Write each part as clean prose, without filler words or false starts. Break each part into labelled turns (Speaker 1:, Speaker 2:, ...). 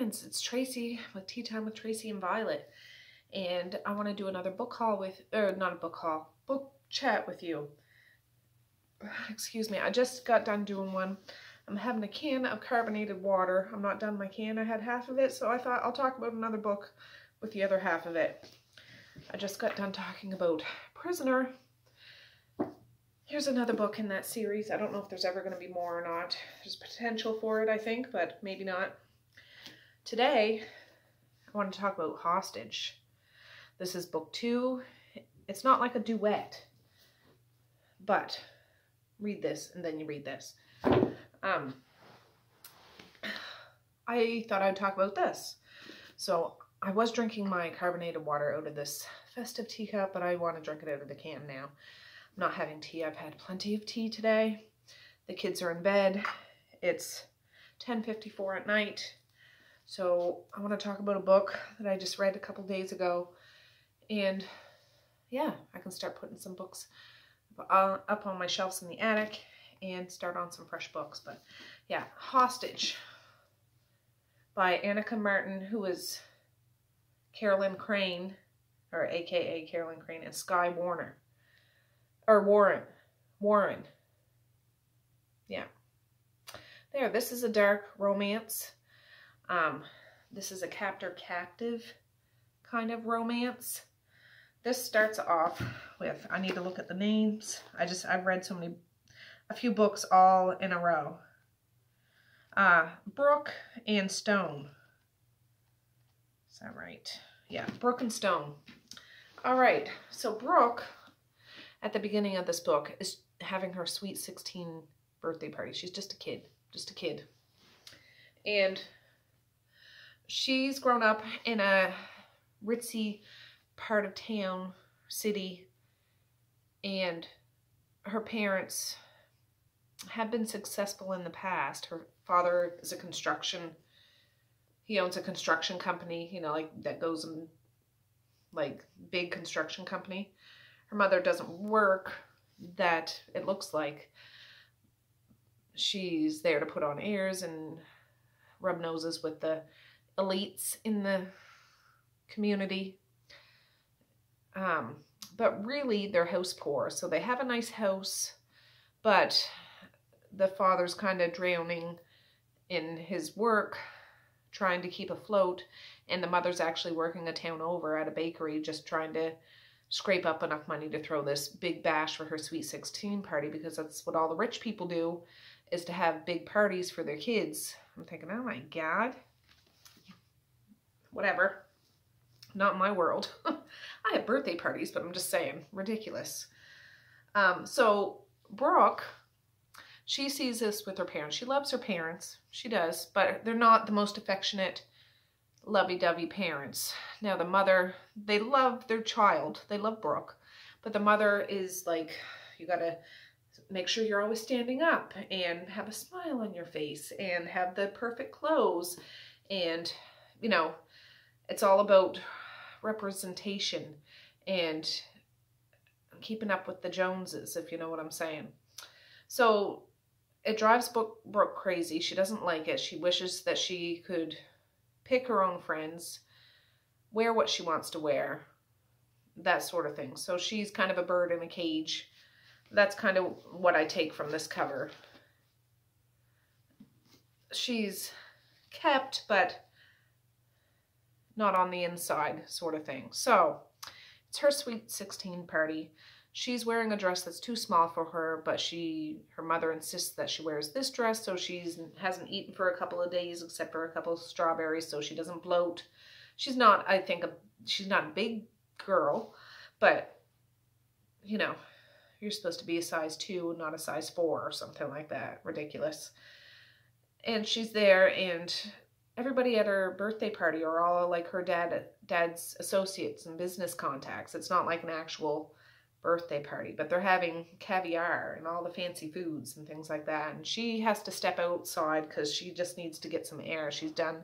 Speaker 1: friends, it's Tracey with Tea Time with Tracey and Violet, and I want to do another book haul with, or not a book haul, book chat with you. Excuse me, I just got done doing one. I'm having a can of carbonated water. I'm not done my can, I had half of it, so I thought I'll talk about another book with the other half of it. I just got done talking about Prisoner. Here's another book in that series. I don't know if there's ever going to be more or not. There's potential for it, I think, but maybe not. Today, I want to talk about Hostage. This is book 2. It's not like a duet, but read this and then you read this. I thought I'd talk about this. So I was drinking my carbonated water out of this festive teacup, but I want to drink it out of the can now. I'm not having tea. I've had plenty of tea today. The kids are in bed. It's 10:54 at night. So I want to talk about a book that I just read a couple days ago. And yeah, I can start putting some books up on my shelves in the attic and start on some fresh books. But yeah, Hostage by Annika Martin, who is Carolyn Crane, or AKA Carolyn Crane, and Skye Warner. Or Warren. Yeah. There, this is a dark romance. This is a captor-captive kind of romance. This starts off with, I need to look at the names. I've read a few books all in a row. Brooke and Stone. Is that right? Yeah, Brooke and Stone. All right, so Brooke, at the beginning of this book, is having her sweet 16 birthday party. She's just a kid. And she's grown up in a ritzy part of town, city, and her parents have been successful in the past. Her father is he owns a construction company, you know, like that goes in, like, big construction company. Her mother doesn't work that it looks like. She's there to put on airs and rub noses with the elites in the community. But really, they're house poor. So they have a nice house, but the father's kind of drowning in his work, trying to keep afloat. And the mother's actually working a town over at a bakery, just trying to scrape up enough money to throw this big bash for her sweet 16 party, because that's what all the rich people do, is to have big parties for their kids. I'm thinking, oh my God. Whatever. Not in my world. I have birthday parties, but I'm just saying, ridiculous. So Brooke, she sees this with her parents. She loves her parents. She does, but they're not the most affectionate, lovey-dovey parents. Now the mother, they love their child. They love Brooke, but the mother is like, you gotta make sure you're always standing up and have a smile on your face and have the perfect clothes. And, you know, it's all about representation and keeping up with the Joneses, if you know what I'm saying. So it drives Brooke crazy. She doesn't like it. She wishes that she could pick her own friends, wear what she wants to wear, that sort of thing. So she's kind of a bird in a cage. That's kind of what I take from this cover. She's kept, but not on the inside, sort of thing. So it's her sweet 16 party. She's wearing a dress that's too small for her, but her mother insists that she wears this dress, so she hasn't eaten for a couple of days except for a couple of strawberries, so she doesn't bloat. She's not, I think, she's not a big girl, but, you know, you're supposed to be a size 2, not a size 4 or something like that. Ridiculous. And she's there, and everybody at her birthday party are all like her dad's associates and business contacts. It's not like an actual birthday party, but they're having caviar and all the fancy foods and things like that. And she has to step outside because she just needs to get some air. She's done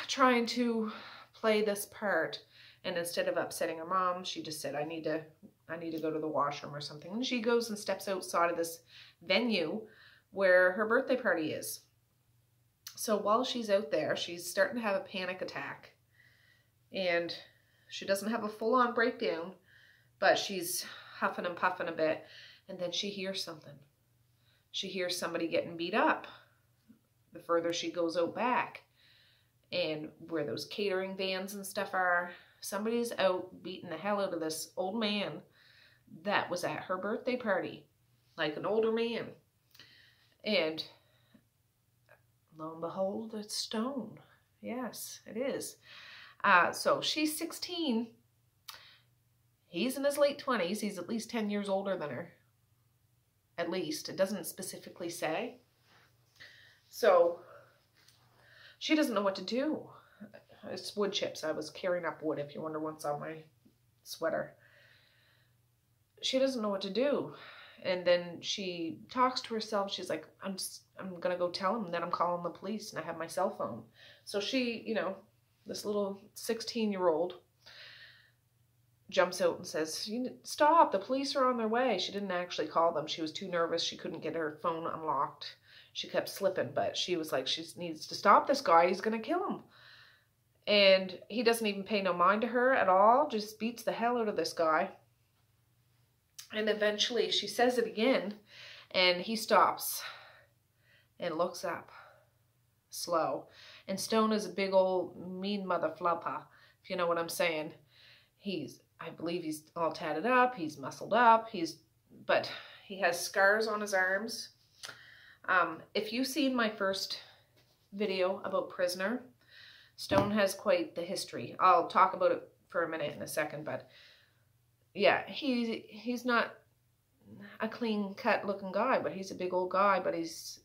Speaker 1: trying to play this part, and instead of upsetting her mom, she just said, I need to go to the washroom or something. And she goes and steps outside of this venue where her birthday party is. So while she's out there, she's starting to have a panic attack. And she doesn't have a full-on breakdown, but she's huffing and puffing a bit. And then she hears something. She hears somebody getting beat up the further she goes out back. And where those catering vans and stuff are, somebody's out beating the hell out of this old man that was at her birthday party. Like an older man. And lo and behold, it's Stone. Yes, it is. So she's 16. He's in his late 20s. He's at least 10 years older than her. At least. It doesn't specifically say. So she doesn't know what to do. It's wood chips. I was carrying up wood, if you wonder what's on my sweater. She doesn't know what to do. And then she talks to herself. She's like, I'm going to go tell him that I'm calling the police and I have my cell phone. So she, you know, this little 16-year-old jumps out and says, stop, the police are on their way. She didn't actually call them. She was too nervous. She couldn't get her phone unlocked. She kept slipping, but she was like, she needs to stop this guy. He's going to kill him. And he doesn't even pay no mind to her at all. Just beats the hell out of this guy. And eventually she says it again, and he stops and looks up slow. And Stone is a big old mean mother flubber, if you know what I'm saying. I believe he's all tatted up, he's muscled up, but he has scars on his arms. If you've seen my first video about Prisoner, Stone has quite the history. I'll talk about it for a minute in a second, but yeah, he's not a clean-cut looking guy, but he's a big old guy, but he's,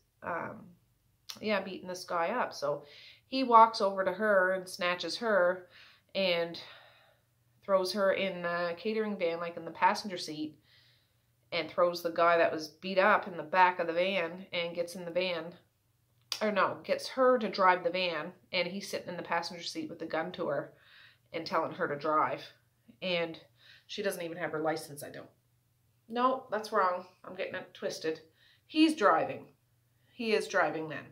Speaker 1: yeah, beating this guy up. So he walks over to her and snatches her and throws her in a catering van, like in the passenger seat, and throws the guy that was beat up in the back of the van and gets in the van. Or no, gets her to drive the van, and he's sitting in the passenger seat with the gun to her and telling her to drive. And she doesn't even have her license, I don't. No, that's wrong. I'm getting it twisted. He's driving. He is driving then.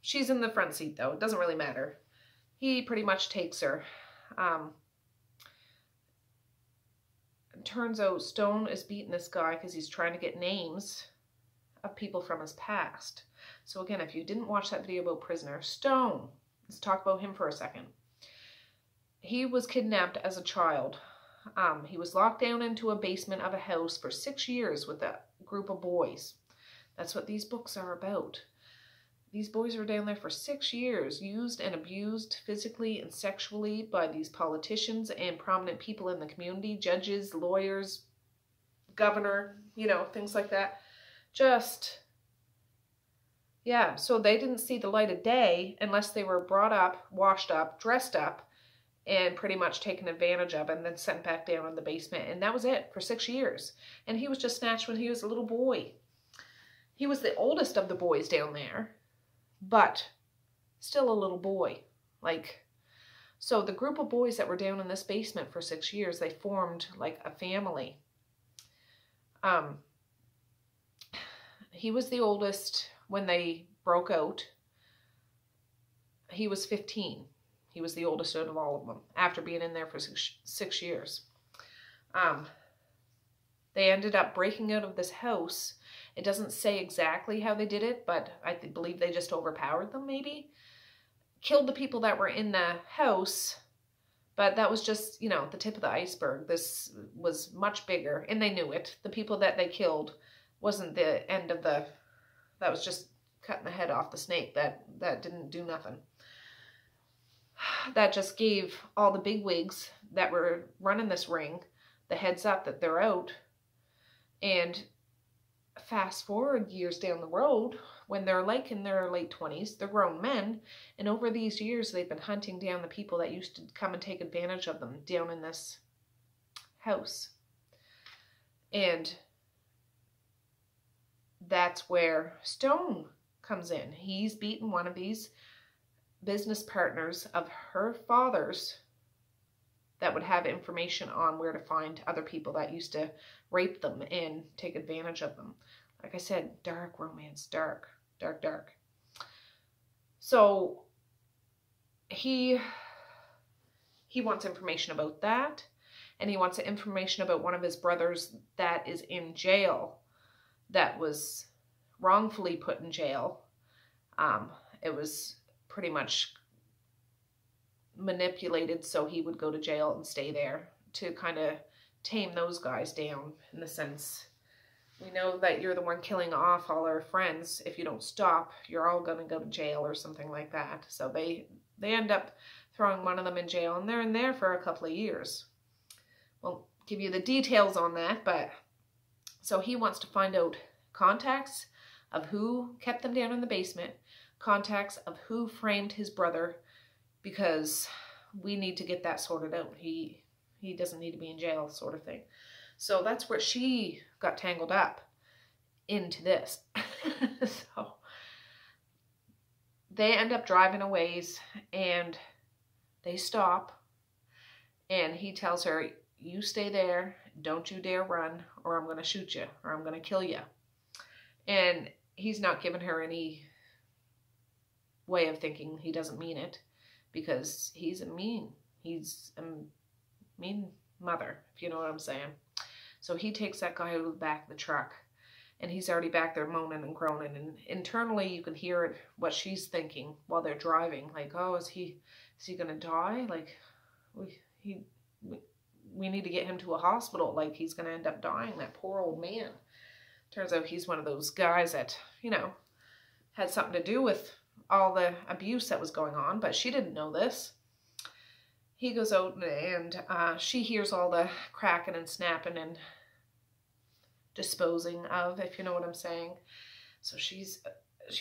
Speaker 1: She's in the front seat, though. It doesn't really matter. He pretty much takes her. It turns out Stone is beating this guy because he's trying to get names of people from his past. So again, if you didn't watch that video about Prisoner, Stone, let's talk about him for a second. He was kidnapped as a child. He was locked down into a basement of a house for 6 years with a group of boys. That's what these books are about. These boys were down there for 6 years, used and abused physically and sexually by these politicians and prominent people in the community, judges, lawyers, governor, you know, things like that. Just, yeah, so they didn't see the light of day unless they were brought up, washed up, dressed up, and pretty much taken advantage of and then sent back down in the basement. And that was it for 6 years. And he was just snatched when he was a little boy. He was the oldest of the boys down there, but still a little boy. So the group of boys that were down in this basement for 6 years, they formed like a family. He was the oldest when they broke out. He was 15. He was the oldest out of all of them after being in there for six years. They ended up breaking out of this house. It doesn't say exactly how they did it, but I believe they just overpowered them maybe. Killed the people that were in the house, but that was just, you know, the tip of the iceberg. This was much bigger, and they knew it. The people that they killed wasn't the end of the, that was just cutting the head off the snake. That didn't do nothing. That just gave all the bigwigs that were running this ring the heads up that they're out. And fast forward years down the road, when they're like in their late 20s, they're grown men, and over these years they've been hunting down the people that used to come and take advantage of them down in this house. And that's where Stone comes in. He's beaten one of these business partners of her father's that would have information on where to find other people that used to rape them and take advantage of them. Like I said, dark romance, dark, dark, dark. So he wants information about that, and he wants information about one of his brothers that is in jail, that was wrongfully put in jail. It was pretty much manipulated so he would go to jail and stay there, to kind of tame those guys down, in the sense, we know that you're the one killing off all our friends. If you don't stop, you're all going to go to jail or something like that. So they end up throwing one of them in jail, and they're in there for a couple of years. Won't give you the details on that, but so he wants to find out contacts of who kept them down in the basement, contacts of who framed his brother, because we need to get that sorted out. He doesn't need to be in jail, sort of thing. So that's where she got tangled up into this. So they end up driving a ways, and they stop, and he tells her, you stay there, don't you dare run, or I'm going to shoot you, or I'm going to kill you. And he's not giving her any way of thinking he doesn't mean it, because he's a mean mother, if you know what I'm saying. So he takes that guy out of the back of the truck, and he's already back there moaning and groaning, and internally you can hear it, what she's thinking while they're driving, like, oh, is he gonna die? Like, we need to get him to a hospital, like he's gonna end up dying, that poor old man. Turns out he's one of those guys that, you know, had something to do with all the abuse that was going on, but she didn't know this. He goes out, and she hears all the cracking and snapping and disposing of, if you know what I'm saying. So she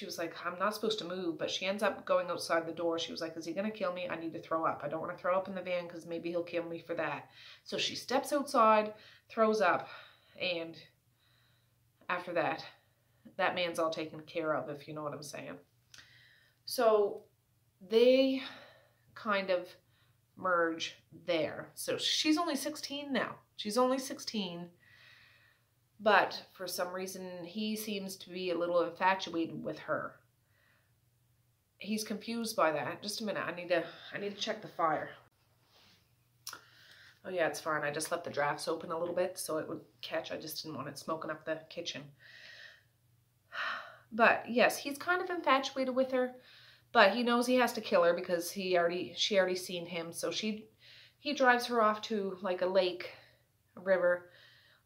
Speaker 1: was like, I'm not supposed to move, but she ends up going outside the door. She was like, is he going to kill me? I need to throw up. I don't want to throw up in the van because maybe he'll kill me for that. So she steps outside, throws up, and after that, that man's all taken care of, if you know what I'm saying. So they kind of merge there. So she's only 16 now. She's only 16. But for some reason, he seems to be a little infatuated with her. He's confused by that. Just a minute. I need to check the fire. Oh yeah, it's fine. I just left the drafts open a little bit so it would catch. I just didn't want it smoking up the kitchen. But yes, he's kind of infatuated with her, but he knows he has to kill her because she already seen him. So he drives her off to like a lake, a river,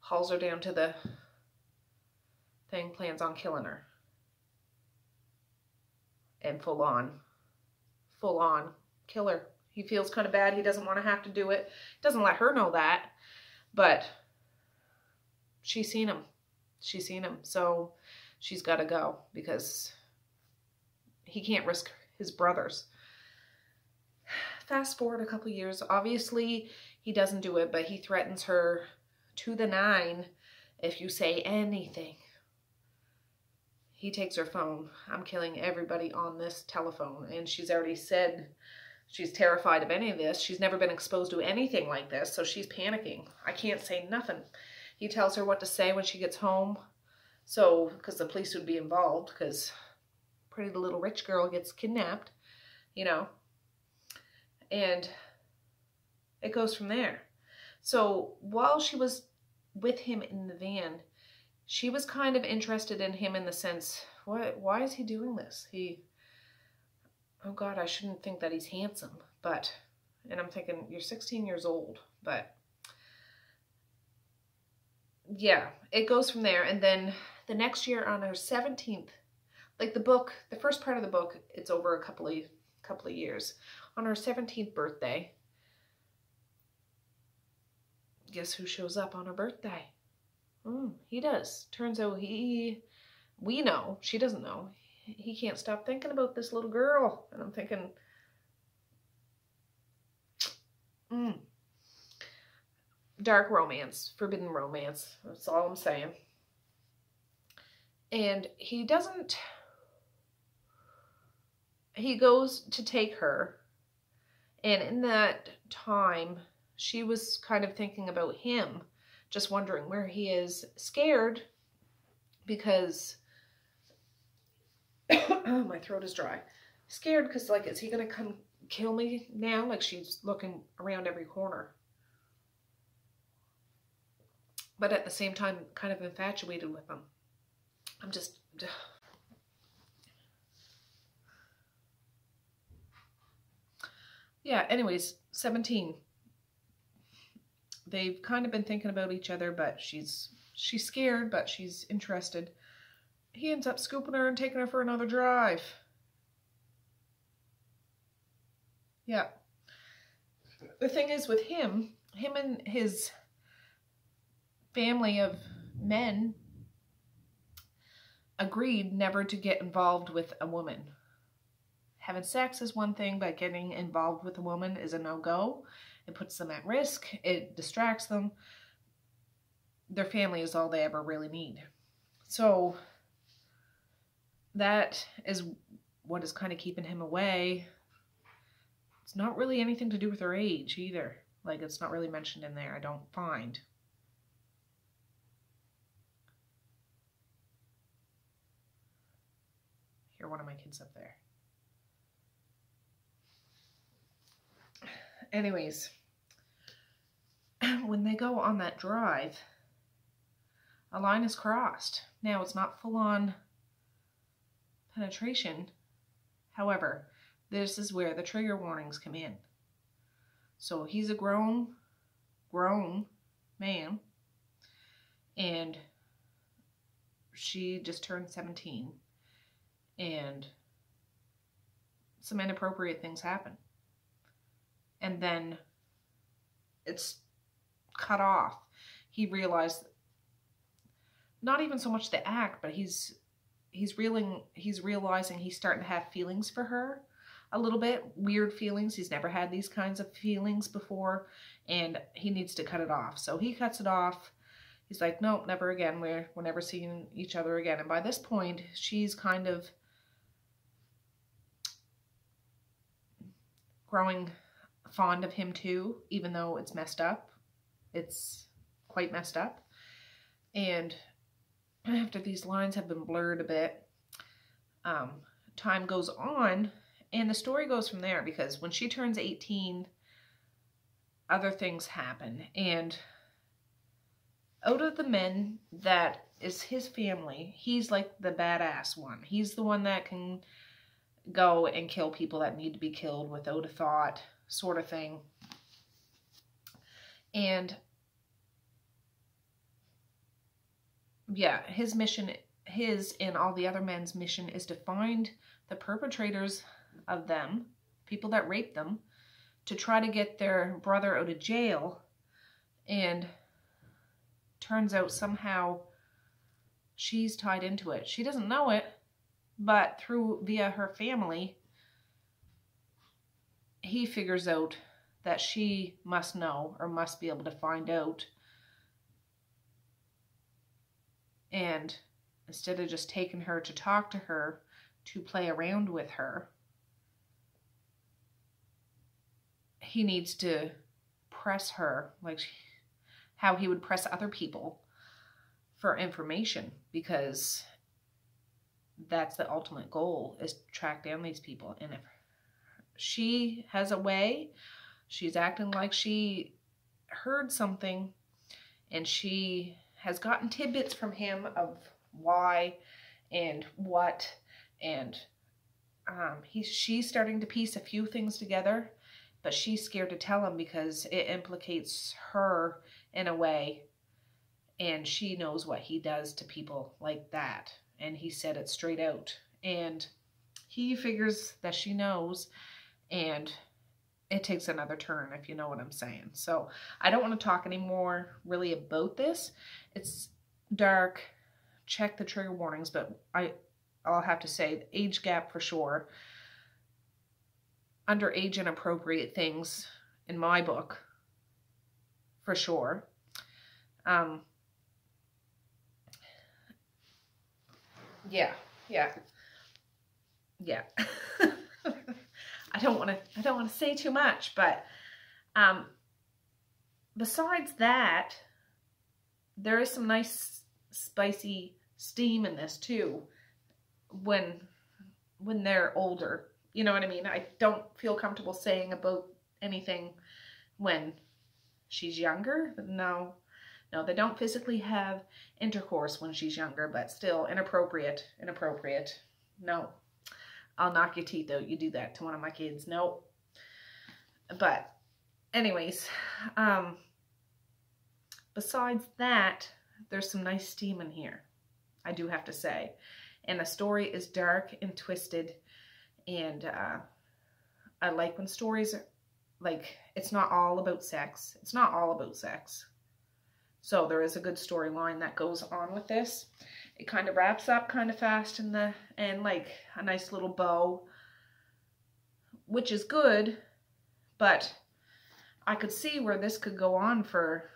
Speaker 1: hauls her down to the thing, plans on killing her. And full on kill her. He feels kind of bad. He doesn't want to have to do it. Doesn't let her know that, but she's seen him. She's seen him. So she's got to go because he can't risk his brothers. Fast forward a couple years. Obviously, he doesn't do it, but he threatens her to the 9 if you say anything. He takes her phone. I'm killing everybody on this telephone. And she's already said she's terrified of any of this. She's never been exposed to anything like this, so she's panicking. I can't say nothing. He tells her what to say when she gets home. So, because the police would be involved, because pretty little rich girl gets kidnapped, you know. And it goes from there. So, while she was with him in the van, she was kind of interested in him in the sense, why is he doing this? Oh God, I shouldn't think that he's handsome, but, and I'm thinking, you're 16 years old, but yeah, it goes from there. And then the next year on her 17th, like the book, the first part of the book, it's over a couple of years. On her 17th birthday, guess who shows up on her birthday? He does. Turns out we know, she doesn't know, he can't stop thinking about this little girl. And I'm thinking, dark romance, forbidden romance. That's all I'm saying. And he goes to take her. And in that time, she was kind of thinking about him, just wondering where he is, scared because my throat is dry. scared because, like, is he going to come kill me now? Like, she's looking around every corner. But at the same time, kind of infatuated with him. I'm just... Yeah, anyways, 17. They've kind of been thinking about each other, but she's scared, but she's interested. He ends up scooping her and taking her for another drive. Yeah. The thing is with him and his family of men agreed never to get involved with a woman. Having sex is one thing, but getting involved with a woman is a no-go. It puts them at risk. It distracts them. Their family is all they ever really need. So that is what is kind of keeping him away. It's not really anything to do with her age either. Like, it's not really mentioned in there, I don't find. Hear one of my kids up there. Anyways, when they go on that drive, a line is crossed. Now, it's not full-on penetration. However, this is where the trigger warnings come in. So he's a grown man, and she just turned 17, and some inappropriate things happen. And then it's cut off. He realized, not even so much the act, but he's realizing he's starting to have feelings for her a little bit, weird feelings. He's never had these kinds of feelings before, and he needs to cut it off. So he cuts it off. He's like, nope, never again. We're never seeing each other again. And by this point, she's kind of growing fond of him too, even though it's messed up. It's quite messed up. And after these lines have been blurred a bit, time goes on, and the story goes from there, because when she turns 18, other things happen. And out of the men that is his family, he's like the badass one. He's the one that can go and kill people that need to be killed without a thought, sort of thing. And yeah, his mission, his and all the other men's mission, is to find the perpetrators of them, people that raped them, to try to get their brother out of jail. And turns out somehow she's tied into it. She doesn't know it, but via her family, he figures out that she must know, or must be able to find out. And instead of just taking her to talk to her, to play around with her, he needs to press her, like how he would press other people for information, because that's the ultimate goal, is to track down these people. And if she has a way, she's acting like she heard something, and she has gotten tidbits from him of why and what, and she's starting to piece a few things together, but she's scared to tell him because it implicates her in a way, and she knows what he does to people like that, and he said it straight out, and he figures that she knows, and it takes another turn, if you know what I'm saying. So I don't want to talk anymore really about this. It's dark. Check the trigger warnings, but I'll have to say age gap for sure. Underage inappropriate things in my book for sure. Yeah. I don't want to say too much, but besides that, there is some nice spicy steam in this too when they're older, You know what I mean? I don't feel comfortable saying about anything when she's younger. No, they don't physically have intercourse when she's younger, but still inappropriate. No, I'll knock your teeth out. You do that to one of my kids. No. But anyways, besides that, there's some nice steam in here, I do have to say. And the story is dark and twisted. And I like when stories are, like, it's not all about sex. It's not all about sex. So there is a good storyline that goes on with this. It kind of wraps up kind of fast and like a nice little bow, which is good, but I could see where this could go on for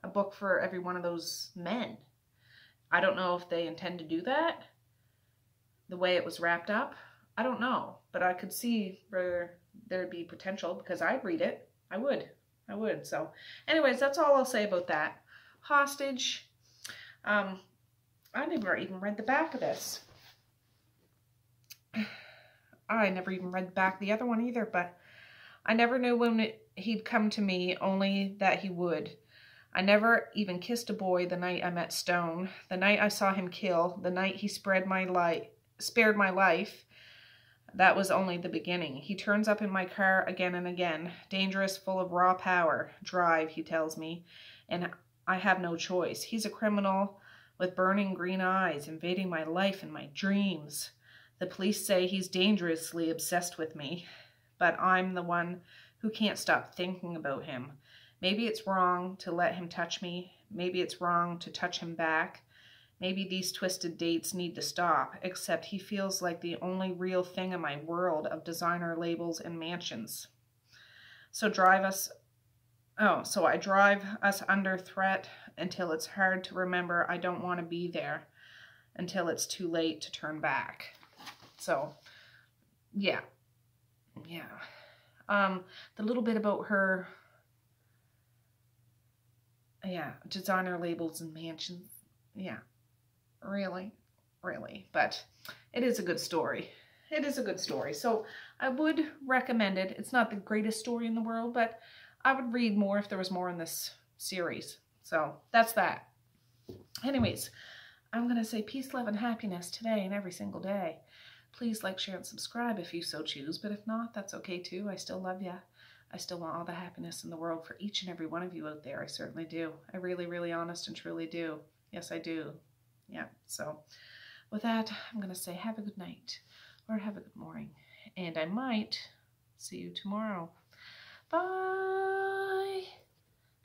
Speaker 1: a book for every one of those men. I don't know if they intend to do that, the way it was wrapped up. I don't know, but I could see where there'd be potential because I'd read it. I would. So anyways, that's all I'll say about that. Hostage. I never even read the back of this. I never even read the back of the other one either, but I never knew when he'd come to me, only that he would. I never even kissed a boy the night I met Stone, the night I saw him kill, the night he spared my life. That was only the beginning. He turns up in my car again and again, dangerous, full of raw power. Drive, he tells me, and I have no choice. He's a criminal with burning green eyes, invading my life and my dreams. The police say he's dangerously obsessed with me, but I'm the one who can't stop thinking about him. Maybe it's wrong to let him touch me. Maybe it's wrong to touch him back. Maybe these twisted dates need to stop, except he feels like the only real thing in my world of designer labels and mansions. So I drive us under threat until it's hard to remember I don't want to be there, until it's too late to turn back. So, yeah. The little bit about her, designer labels and mansions, really, but it is a good story. So I would recommend it. It's not the greatest story in the world, but I would read more if there was more in this series. So that's that. Anyways, I'm going to say peace, love, and happiness today and every single day. Please like, share, and subscribe if you so choose, but if not, that's okay too. I still love you. I still want all the happiness in the world for each and every one of you out there. I certainly do. I really, really honest and truly do. Yes, I do. Yeah, so with that, I'm going to say have a good night or have a good morning, and I might see you tomorrow. Bye.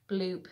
Speaker 1: Bloop.